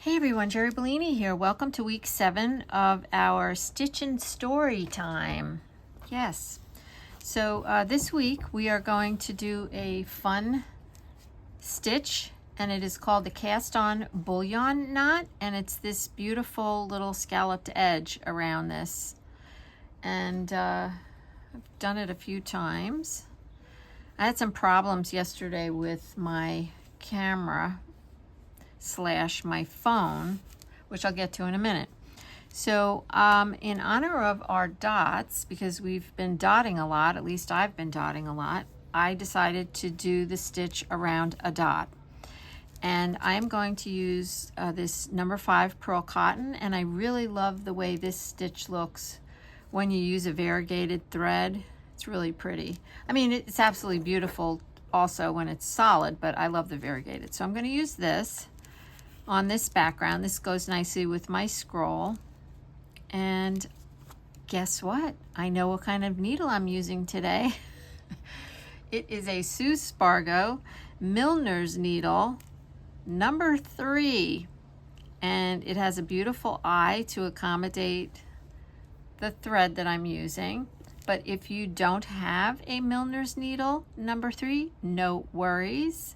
Hey everyone, Jeri Bellini here. Welcome to week 7 of our Stitch and Story Time. Yes, so this week we are going to do a fun stitch, and it is called the cast on bullion knot, and it's this beautiful little scalloped edge around this. And I've done it a few times. I had some problems yesterday with my camera / my phone, which I'll get to in a minute. So in honor of our dots, because we've been dotting a lot, at least I've been dotting a lot, I decided to do the stitch around a dot. And I am going to use this number 5 pearl cotton, and I really love the way this stitch looks when you use a variegated thread. It's really pretty. I mean, it's absolutely beautiful also when it's solid, but I love the variegated. So I'm going to use this on this background. This goes nicely with my scroll. And guess what? I know what kind of needle I'm using today. It is a Sue Spargo Milner's needle, number 3. And it has a beautiful eye to accommodate the thread that I'm using. But if you don't have a Milner's needle, number 3, no worries.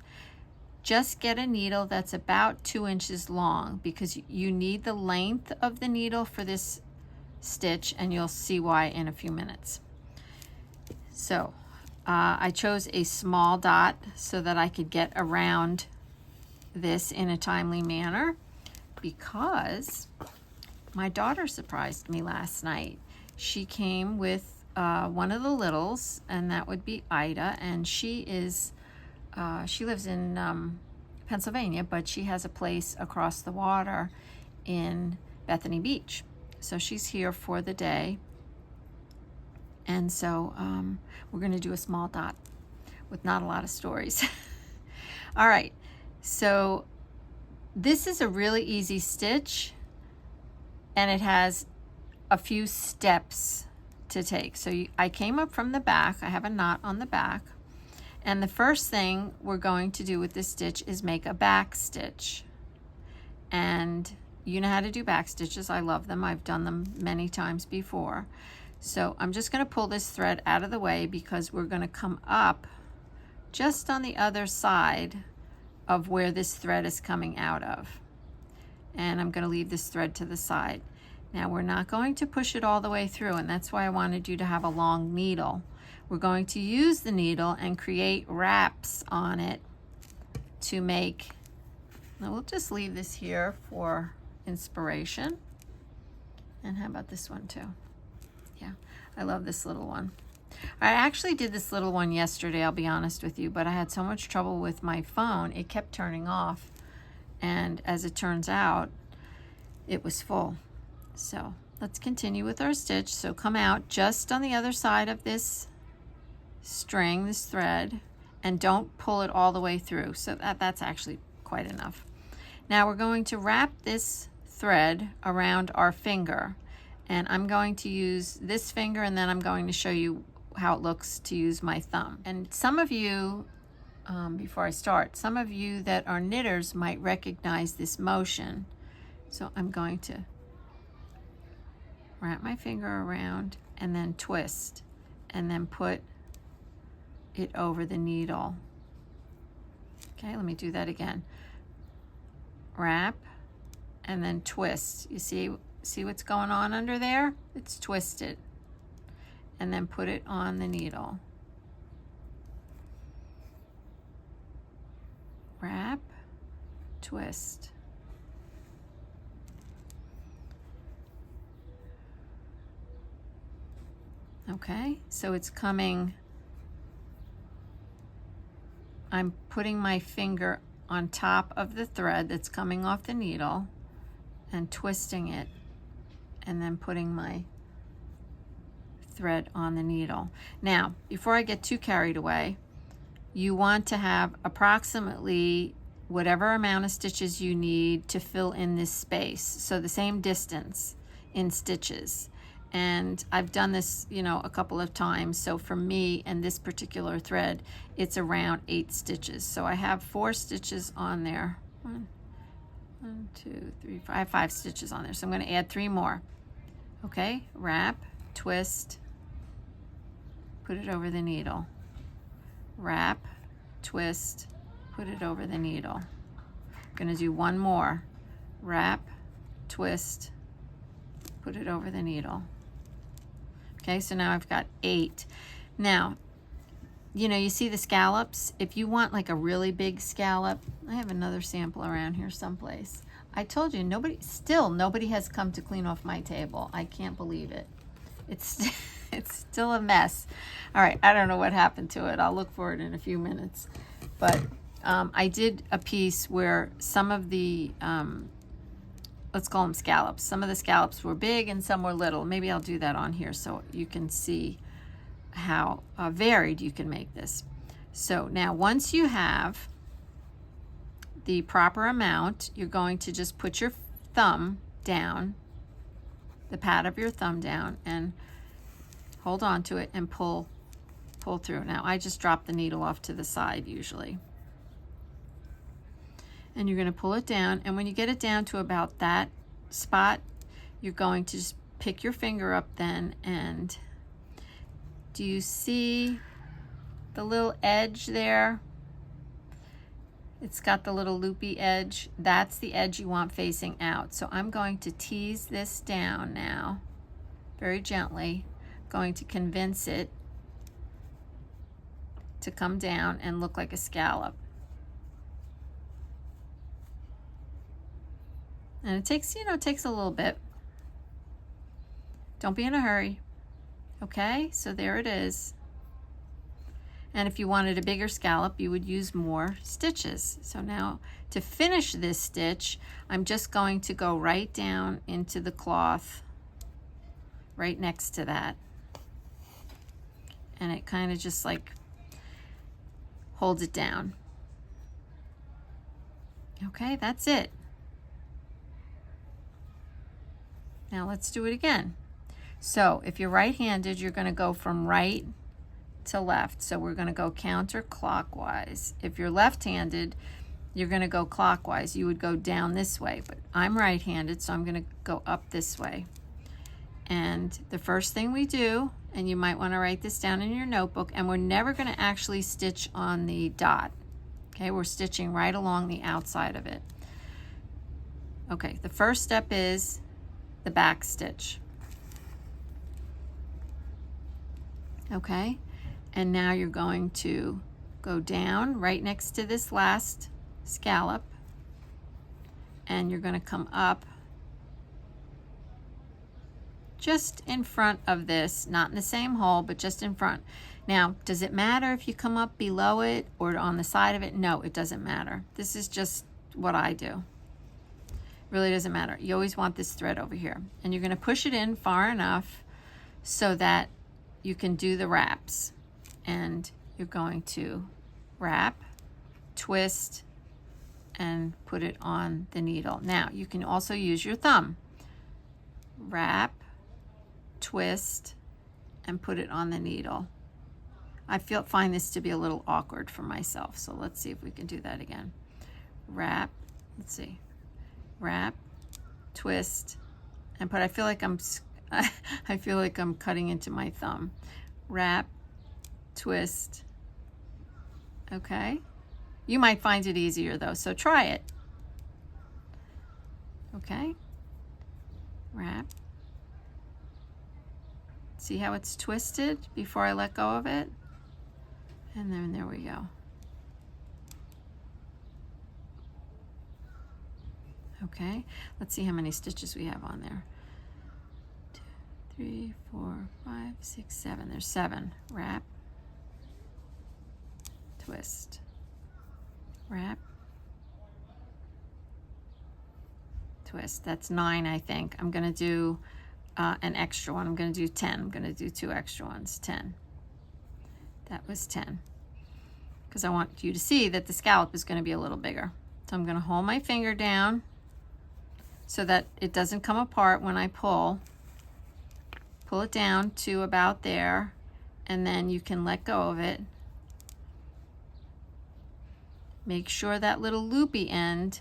Just get a needle that's about 2 inches long, because you need the length of the needle for this stitch, and you'll see why in a few minutes. So I chose a small dot so that I could get around this in a timely manner, because my daughter surprised me last night. She came with one of the littles, and that would be Ida, and she lives in Pennsylvania, but she has a place across the water in Bethany Beach. So she's here for the day. And so we're going to do a small dot with not a lot of stories. All right, so this is a really easy stitch, and it has a few steps to take. So I came up from the back. I have a knot on the back. And the first thing we're going to do with this stitch is make a back stitch. And you know how to do back stitches. I love them. I've done them many times before. So I'm just going to pull this thread out of the way, because we're going to come up just on the other side of where this thread is coming out of. And I'm going to leave this thread to the side. Now we're not going to push it all the way through, and that's why I wanted you to have a long needle. We're going to use the needle and create wraps on it to make, now we'll just leave this here for inspiration. And how about this one too? Yeah, I love this little one. I actually did this little one yesterday, I'll be honest with you, but I had so much trouble with my phone, it kept turning off. And as it turns out, it was full. So let's continue with our stitch. So come out just on the other side of this string, this thread, and don't pull it all the way through. So that's actually quite enough. Now we're going to wrap this thread around our finger, and I'm going to use this finger, and then I'm going to show you how it looks to use my thumb. And some of you, before I start, some of you that are knitters might recognize this motion. So I'm going to wrap my finger around and then twist, and then put it over the needle. Okay, let me do that again. Wrap and then twist. You see what's going on under there? It's twisted. And then put it on the needle. Wrap, twist. Okay, so it's coming. I'm putting my finger on top of the thread that's coming off the needle and twisting it, and then putting my thread on the needle. Now, before I get too carried away, you want to have approximately whatever amount of stitches you need to fill in this space. So the same distance in stitches. And I've done this, a couple of times. So for me and this particular thread, it's around 8 stitches. So I have 4 stitches on there. 1, 2, 3, 4. I have 5 stitches on there, so I'm going to add 3 more. Okay, wrap, twist, put it over the needle. Wrap, twist, put it over the needle. I'm going to do 1 more. Wrap, twist, put it over the needle. Okay, so now I've got 8. Now, you know, you see the scallops? If you want like a really big scallop, I have another sample around here someplace. I told you, nobody has come to clean off my table. I can't believe it. It's still a mess. All right, I don't know what happened to it. I'll look for it in a few minutes. But I did a piece where some of the, let's call them scallops. Some of the scallops were big and some were little. Maybe I'll do that on here so you can see how varied you can make this. So now once you have the proper amount, you're going to just put your thumb down, the pad of your thumb down, and hold on to it and pull through. Now I just drop the needle off to the side usually. And you're going to pull it down, and when you get it down to about that spot, you're going to just pick your finger up then, and do you see the little edge there? It's got the little loopy edge. That's the edge you want facing out. So I'm going to tease this down now, very gently. Going to convince it to come down and look like a scallop. And it takes, you know, it takes a little bit. Don't be in a hurry. Okay, so there it is. And if you wanted a bigger scallop, you would use more stitches. So now to finish this stitch, I'm just going to go right down into the cloth, right next to that. And it kind of just like holds it down. Okay, that's it. Now let's do it again. So if you're right-handed, you're going to go from right to left. So we're going to go counterclockwise. If you're left-handed, you're going to go clockwise. You would go down this way, but I'm right-handed, so I'm going to go up this way. And the first thing we do, and you might want to write this down in your notebook, and we're never going to actually stitch on the dot. Okay, we're stitching right along the outside of it. Okay, the first step is the back stitch. Okay, and now you're going to go down right next to this last scallop, and you're going to come up just in front of this, not in the same hole, but just in front. Now, does it matter if you come up below it or on the side of it? No, it doesn't matter. This is just what I do. Really doesn't matter. You always want this thread over here, and you're going to push it in far enough so that you can do the wraps. And you're going to wrap, twist, and put it on the needle. Now you can also use your thumb. Wrap, twist, and put it on the needle. I find this to be a little awkward for myself, so let's see if we can do that again. Wrap, let's see. Wrap, twist, and put. I feel like I'm cutting into my thumb. Wrap, twist. Okay. You might find it easier though, so try it. Okay. Wrap. See how it's twisted before I let go of it? And then there we go. Okay, let's see how many stitches we have on there. 2, 3, 4, 5, 6, 7. There's 7. Wrap, twist, wrap, twist. That's 9, I think. I'm going to do an extra one. I'm going to do 10. I'm going to do 2 extra ones. 10. That was 10. Because I want you to see that the scallop is going to be a little bigger. So I'm going to hold my finger down so that it doesn't come apart when I pull. Pull it down to about there, and then you can let go of it. Make sure that little loopy end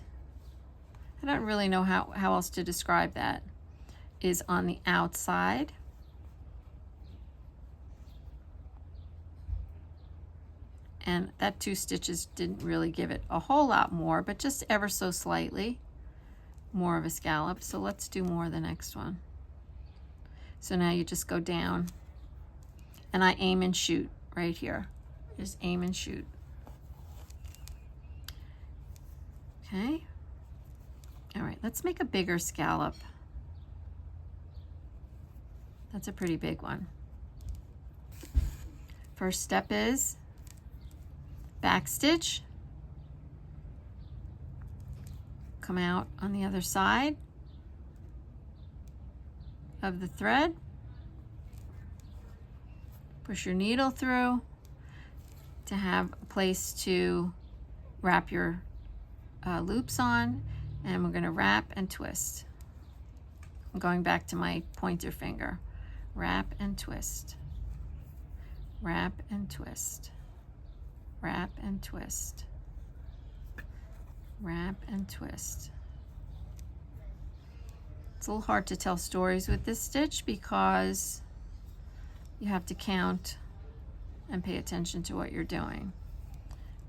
I don't really know how else to describe that, is on the outside. And that 2 stitches didn't really give it a whole lot more, but just ever so slightly more of a scallop. So let's do more the next one. So now you just go down, and I aim and shoot right here. Just aim and shoot. Okay. All right, let's make a bigger scallop. That's a pretty big one. First step is back stitch, come out on the other side of the thread, push your needle through to have a place to wrap your loops on, and we're going to wrap and twist. I'm going back to my pointer finger. Wrap and twist, wrap and twist, wrap and twist, wrap and twist. It's a little hard to tell stories with this stitch because you have to count and pay attention to what you're doing.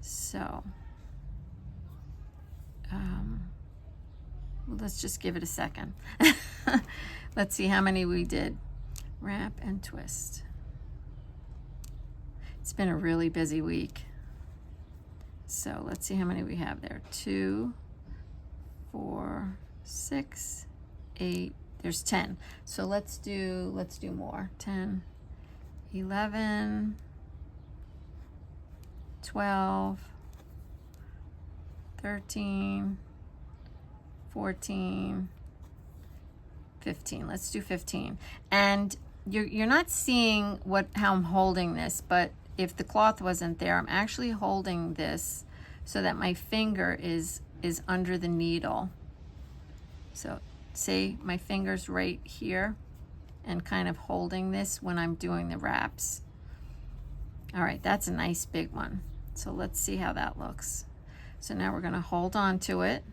So let's just give it a second. Let's see how many we did. Wrap and twist. It's been a really busy week. So let's see how many we have there. 2, 4, 6, 8. There's 10. So let's do more. 10, 11, 12, 13, 14, 15. Let's do 15. And you're not seeing how I'm holding this, but if the cloth wasn't there, I'm actually holding this so that my finger is under the needle. So say my finger's right here and kind of holding this when I'm doing the wraps. All right, that's a nice big one. So let's see how that looks. So now we're going to hold on to it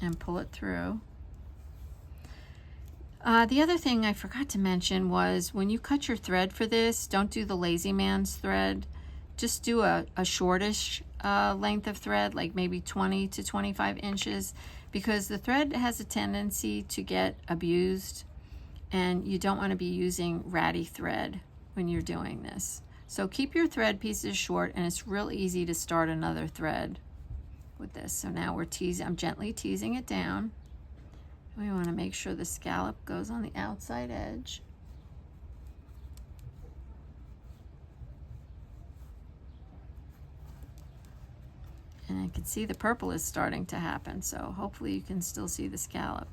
and pull it through. The other thing I forgot to mention was when you cut your thread for this, don't do the lazy man's thread. Just do a shortish length of thread, like maybe 20 to 25 inches, because the thread has a tendency to get abused, and you don't want to be using ratty thread when you're doing this. So keep your thread pieces short, and it's real easy to start another thread with this. So now I'm gently teasing it down. We want to make sure the scallop goes on the outside edge. And I can see the purple is starting to happen, so hopefully you can still see the scallop.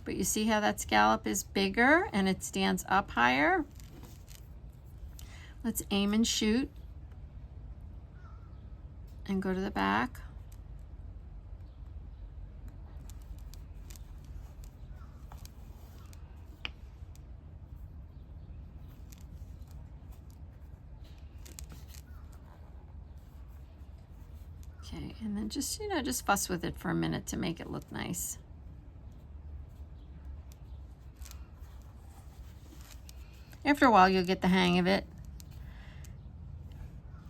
But you see how that scallop is bigger and it stands up higher? Let's aim and shoot and go to the back. Okay, and then just fuss with it for a minute to make it look nice. After a while, you'll get the hang of it.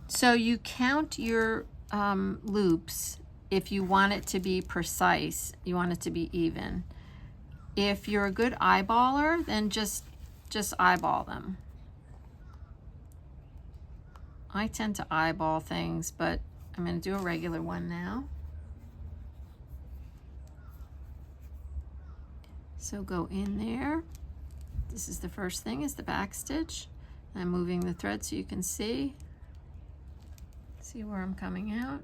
So you count your loops if you want it to be precise, you want it to be even. If you're a good eyeballer, then just eyeball them. I tend to eyeball things, but I'm going to do a regular one now. So go in there. This is the first thing, is the back stitch. I'm moving the thread so you can see where I'm coming out.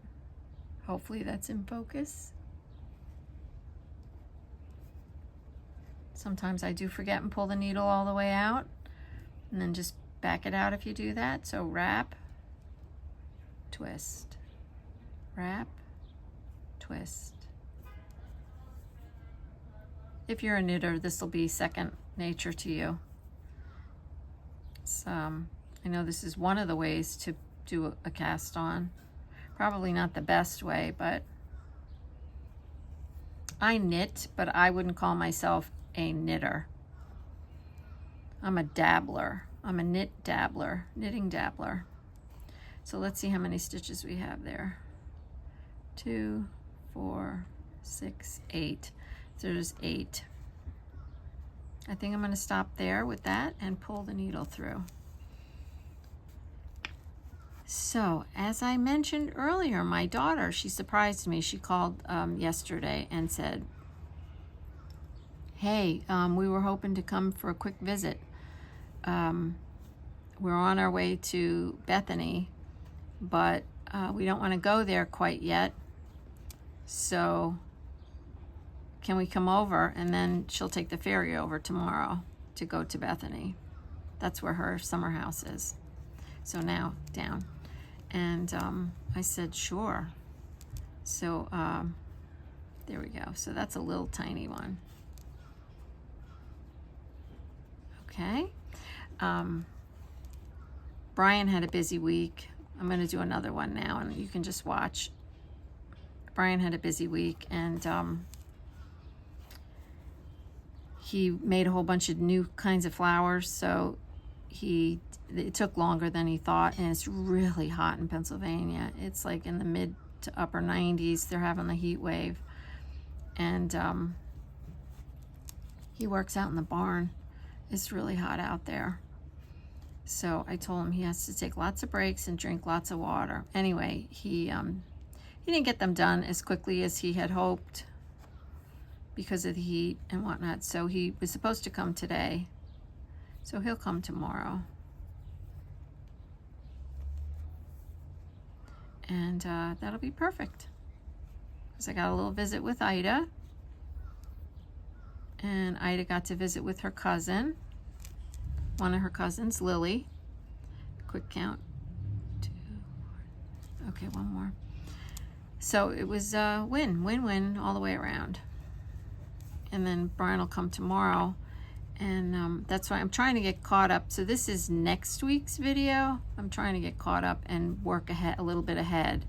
Hopefully that's in focus. Sometimes I do forget and pull the needle all the way out, and then just back it out if you do that. So wrap, twist, wrap, twist. If you're a knitter, this will be second nature to you. So, I know this is one of the ways to do a cast on. Probably not the best way, but I knit, but I wouldn't call myself a knitter. I'm a dabbler. I'm a knitting dabbler. So let's see how many stitches we have there. 2, 4, 6, 8. So there's 8. I think I'm going to stop there with that and pull the needle through. So, as I mentioned earlier, my daughter, she surprised me. She called yesterday and said, hey, we were hoping to come for a quick visit. We're on our way to Bethany, but we don't want to go there quite yet. So can we come over? And then she'll take the ferry over tomorrow to go to Bethany. That's where her summer house is. So now down. And I said, sure. So there we go. So that's a little tiny one. Okay. Brian had a busy week. I'm going to do another one now, and you can just watch. Brian had a busy week, and he made a whole bunch of new kinds of flowers, so it took longer than he thought, and it's really hot in Pennsylvania. It's like in the mid to upper 90s. They're having the heat wave, and he works out in the barn. It's really hot out there. So I told him he has to take lots of breaks and drink lots of water. Anyway, he didn't get them done as quickly as he had hoped because of the heat and whatnot. So he was supposed to come today. So he'll come tomorrow. And that'll be perfect. Because I got a little visit with Ida. And Ida got to visit with her cousin. One of her cousins, Lily. Quick count. 2, 4. Okay, one more. So it was a win-win all the way around. And then Brian will come tomorrow. And that's why I'm trying to get caught up. So this is next week's video. I'm trying to get caught up and work ahead, a little bit ahead.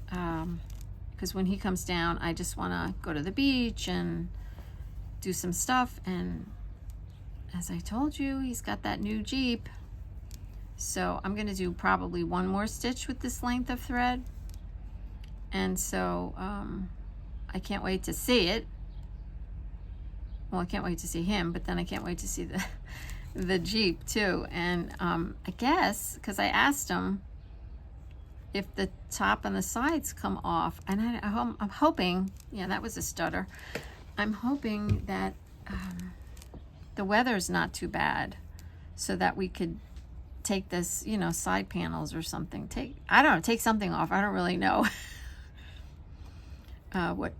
Because when he comes down, I just want to go to the beach and do some stuff. And as I told you, he's got that new Jeep. So I'm going to do probably one more stitch with this length of thread. And so I can't wait to see it. Well, I can't wait to see him, but then I can't wait to see the Jeep too. And I guess, because I asked him if the top and the sides come off, and I'm hoping, yeah, that was a stutter. I'm hoping that the weather's not too bad, so that we could take this, you know, side panels or something. I don't know, take something off. I don't really know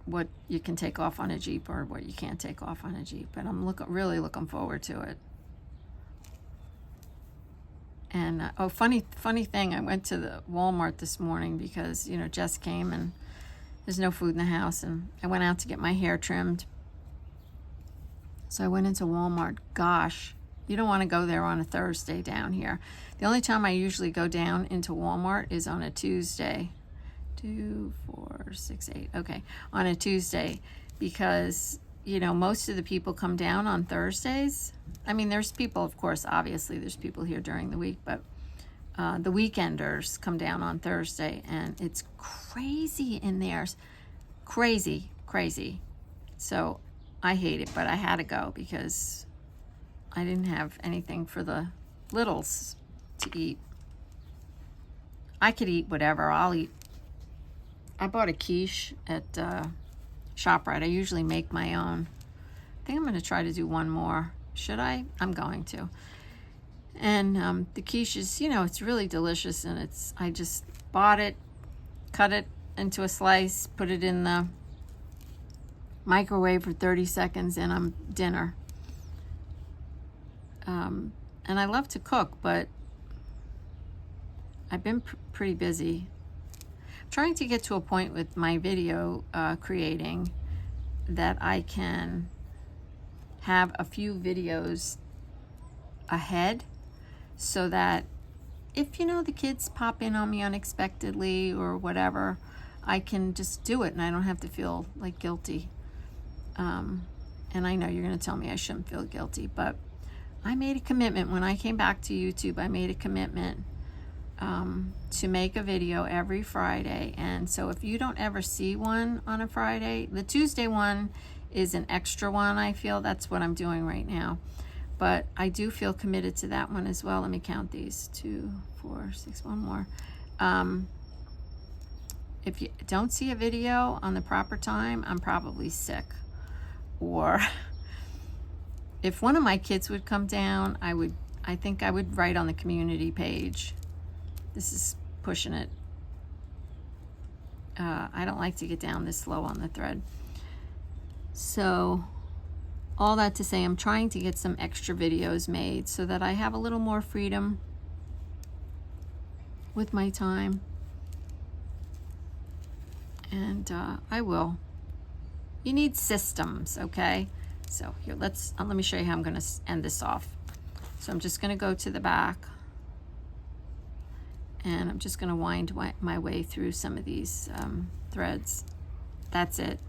what you can take off on a Jeep or what you can't take off on a Jeep. But I'm really looking forward to it. And oh, funny thing, I went to the Walmart this morning because, you know, Jess came and there's no food in the house, and I went out to get my hair trimmed. So I went into Walmart. Gosh, you don't want to go there on a Thursday down here. The only time I usually go down into Walmart is on a Tuesday. 2, 4, 6, 8. Okay, on a Tuesday, because, you know, most of the people come down on Thursdays. I mean, there's people, of course, obviously there's people here during the week, but the weekenders come down on Thursday, and it's crazy in there. Crazy. So I hate it, but I had to go because I didn't have anything for the littles to eat. I could eat whatever. I'll eat. I bought a quiche at ShopRite. I usually make my own. I think I'm going to try to do one more. Should I? I'm going to. And the quiche is, you know, it's really delicious, and I just bought it, cut it into a slice, put it in the microwave for 30 seconds, and I'm dinner. And I love to cook, but I've been pretty busy. I'm trying to get to a point with my video creating that I can have a few videos ahead, so that if, you know, the kids pop in on me unexpectedly or whatever, I can just do it and I don't have to feel like guilty. And I know you're going to tell me I shouldn't feel guilty, but I made a commitment when I came back to YouTube. I made a commitment to make a video every Friday. And so if you don't ever see one on a Friday, the Tuesday one is an extra one. I feel that's what I'm doing right now, but I do feel committed to that one as well. Let me count these: 2, 4, 6, one more. If you don't see a video on the proper time, I'm probably sick. Or if one of my kids would come down, I think I would write on the community page. This is pushing it. I don't like to get down this low on the thread. So all that to say, I'm trying to get some extra videos made so that I have a little more freedom with my time. And I will. You need systems, okay? So here, let me show you how I'm going to end this off. So I'm just going to go to the back, and I'm just going to wind my way through some of these threads. That's it.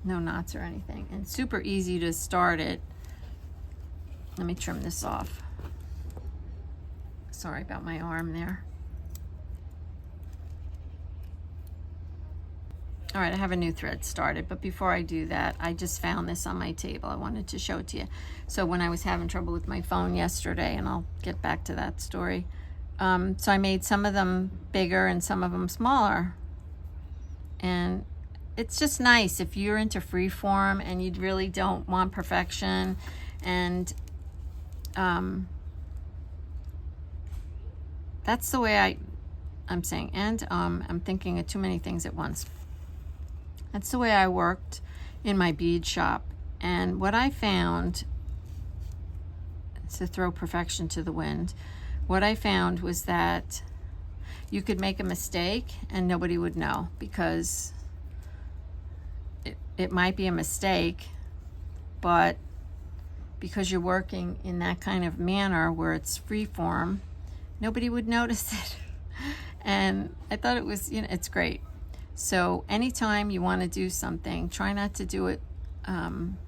No knots or anything, and super easy to start it. Let me trim this off. Sorry about my arm there. All right, I have a new thread started, but before I do that, I just found this on my table. I wanted to show it to you. So when I was having trouble with my phone yesterday, and I'll get back to that story, so I made some of them bigger and some of them smaller. And it's just nice if you're into freeform and you really don't want perfection, and that's the way I'm saying, and I'm thinking of too many things at once. That's the way I worked in my bead shop. And what I found, to throw perfection to the wind, what I found was that you could make a mistake and nobody would know, because it might be a mistake, but because you're working in that kind of manner where it's freeform, nobody would notice it. And I thought it was, it's great. So anytime you want to do something, try not to do it boom,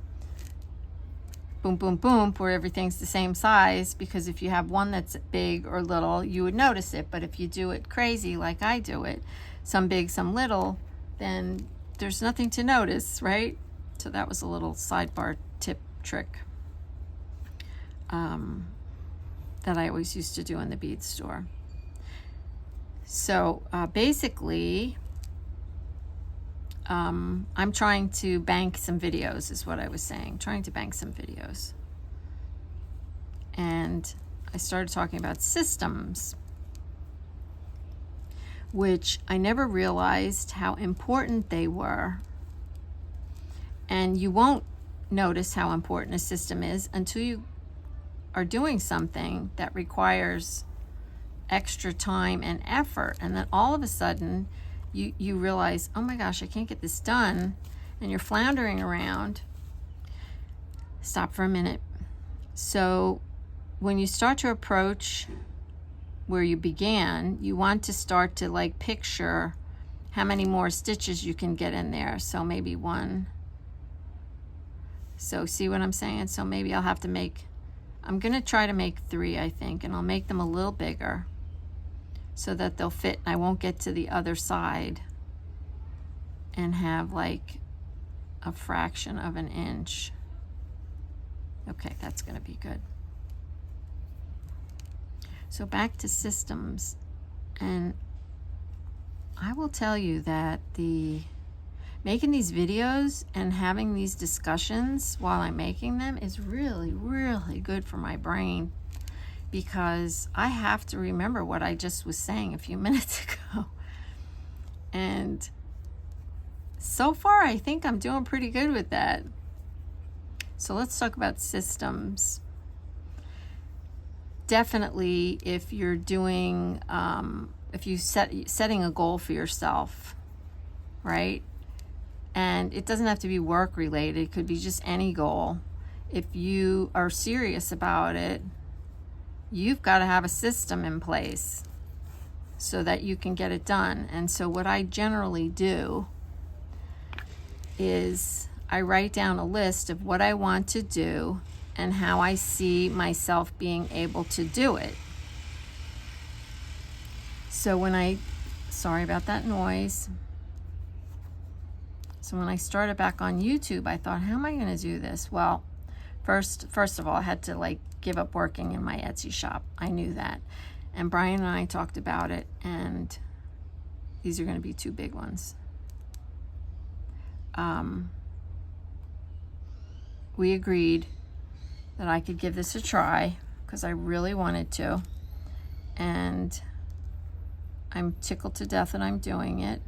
boom, boom, where everything's the same size, because if you have one that's big or little, you would notice it. But if you do it crazy like I do it, some big, some little, then there's nothing to notice, right? So that was a little sidebar tip trick that I always used to do in the bead store. So basically, I'm trying to bank some videos, is what I was saying. Trying to bank some videos. And I started talking about systems, which I never realized how important they were. And you won't notice how important a system is until you are doing something that requires extra time and effort. And then all of a sudden, you realize, oh my gosh, I can't get this done, and you're floundering around. Stop for a minute. So when you start to approach where you began, you want to start to like picture how many more stitches you can get in there. So maybe one. So see what I'm saying? So maybe I'll have to I'm going to try to make 3, I think, and I'll make them a little bigger so that they'll fit, and I won't get to the other side and have like a fraction of an inch. Okay, that's going to be good. So back to systems, and I will tell you that making these videos and having these discussions while I'm making them is really, really good for my brain, because I have to remember what I just was saying a few minutes ago. And so far, I think I'm doing pretty good with that. So let's talk about systems. Definitely, if you're doing, if you setting a goal for yourself, right? And it doesn't have to be work related. It could be just any goal. If you are serious about it, you've got to have a system in place. so that you can get it done. And so what I generally do is I write down a list of what I want to do and how I see myself being able to do it. So sorry about that noise. So when I started back on YouTube, I thought, how am I going to do this? Well, first of all, I had to like give up working in my Etsy shop. I knew that. And Brian and I talked about it, and these are going to be 2 big ones. We agreed that I could give this a try because I really wanted to. And I'm tickled to death that I'm doing it.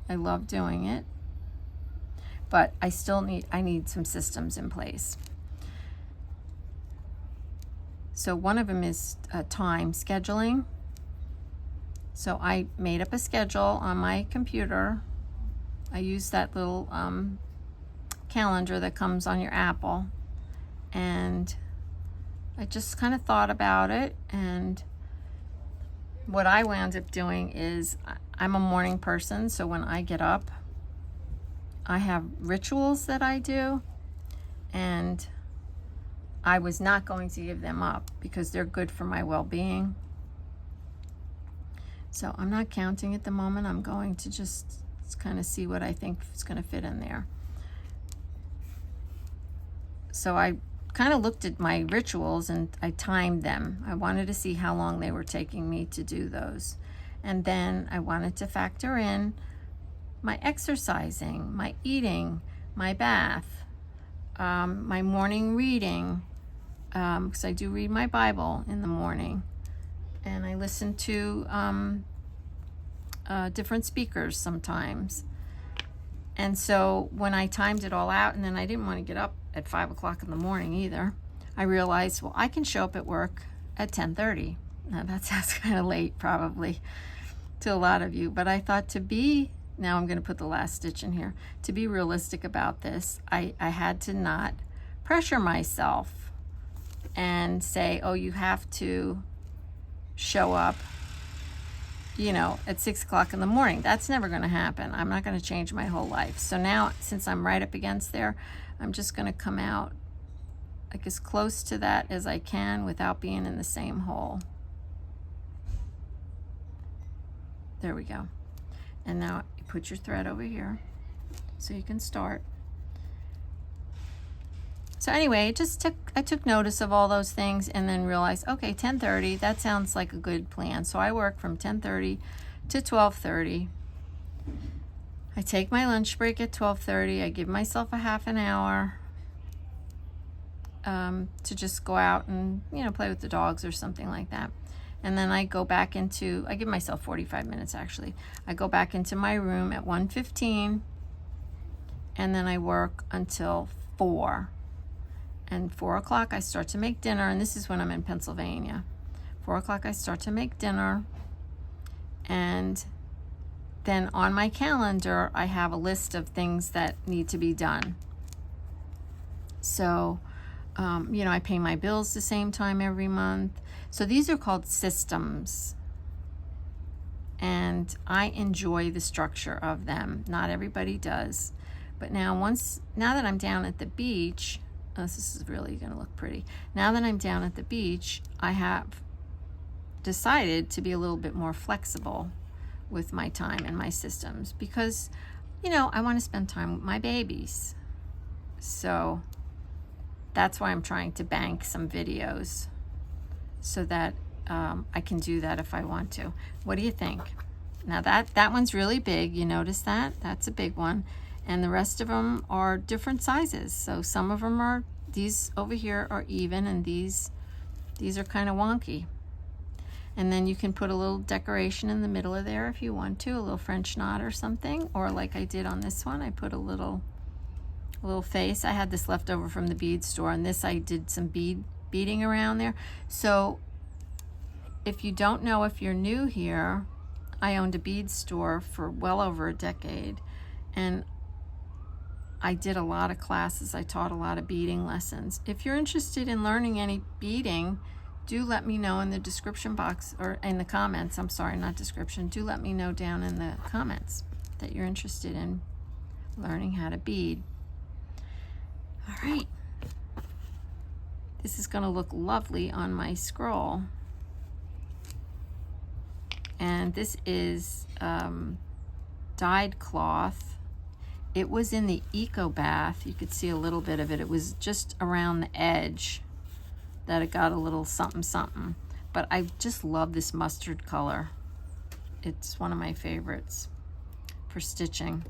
I love doing it. But I need some systems in place. So one of them is time scheduling. So I made up a schedule on my computer. I use that little calendar that comes on your Apple. And I just kind of thought about it. And what I wound up doing is I'm a morning person. So when I get up, I have rituals that I do. And I was not going to give them up because they're good for my well-being. So I'm not counting at the moment. I'm going to just kind of see what I think is going to fit in there. So I kind of looked at my rituals and I timed them. I wanted to see how long they were taking me to do those. And then I wanted to factor in my exercising, my eating, my bath, my morning reading, because I do read my Bible in the morning. And I listen to different speakers sometimes. And so when I timed it all out, and then I didn't want to get up at 5 o'clock in the morning either, I realized, well, I can show up at work at 10:30. Now that sounds kind of late probably to a lot of you, but I thought now I'm going to put the last stitch in here, to be realistic about this, I had to not pressure myself and say, oh, you have to show up, at 6 o'clock in the morning. That's never going to happen. I'm not going to change my whole life. So now, since I'm right up against there, I'm just going to come out like as close to that as I can without being in the same hole. There we go. And now you put your thread over here so you can start. So anyway, I took notice of all those things and then realized, okay, 10:30, that sounds like a good plan. So I work from 10:30 to 12:30. I take my lunch break at 12:30. I give myself a half an hour to just go out and, play with the dogs or something like that. And then I go back I give myself 45 minutes actually. I go back into my room at 1:15 and then I work until 4. And 4 o'clock I start to make dinner, and this is when I'm in Pennsylvania. 4 o'clock I start to make dinner, and then on my calendar I have a list of things that need to be done. So, I pay my bills the same time every month. So these are called systems, and I enjoy the structure of them. Not everybody does, but now that I'm down at the beach, this is really going to look pretty. Now that I'm down at the beach, I have decided to be a little bit more flexible with my time and my systems because, I want to spend time with my babies. So that's why I'm trying to bank some videos so that I can do that if I want to. What do you think? Now that one's really big. You notice that? That's a big one. And the rest of them are different sizes. So some of them these over here are even, and these are kind of wonky. And then you can put a little decoration in the middle of there if you want to, a little French knot or something, or like I did on this one, I put a little face. I had this left over from the bead store, and this I did some beading around there. So if you don't know, if you're new here, I owned a bead store for well over a decade, and I did a lot of classes. I taught a lot of beading lessons. If you're interested in learning any beading, do let me know in the description box, or in the comments, I'm sorry, not description, do let me know down in the comments that you're interested in learning how to bead. All right, this is going to look lovely on my scroll. And this is dyed cloth. It was in the Eco Bath. You could see a little bit of it. It was just around the edge that it got a little something something. But I just love this mustard color. It's one of my favorites for stitching.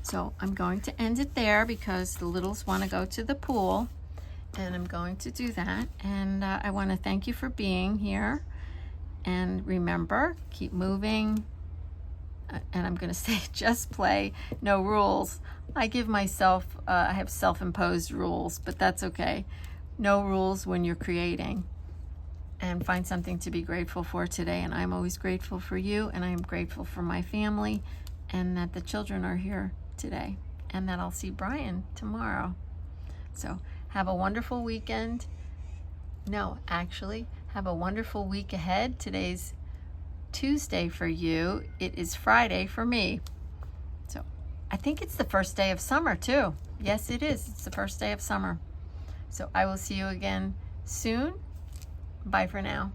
So I'm going to end it there because the littles want to go to the pool, and I'm going to do that. And I want to thank you for being here. And remember, keep moving. And I'm going to say just play, no rules. I give myself, I have self-imposed rules, but that's okay. No rules when you're creating. And find something to be grateful for today. And I'm always grateful for you, and I'm grateful for my family, and that the children are here today, and that I'll see Brian tomorrow. So have a wonderful weekend. No, actually, have a wonderful week ahead. Today's Tuesday for you. It is Friday for me. So I think it's the first day of summer too. Yes, it is. It's the first day of summer. So I will see you again soon. Bye for now.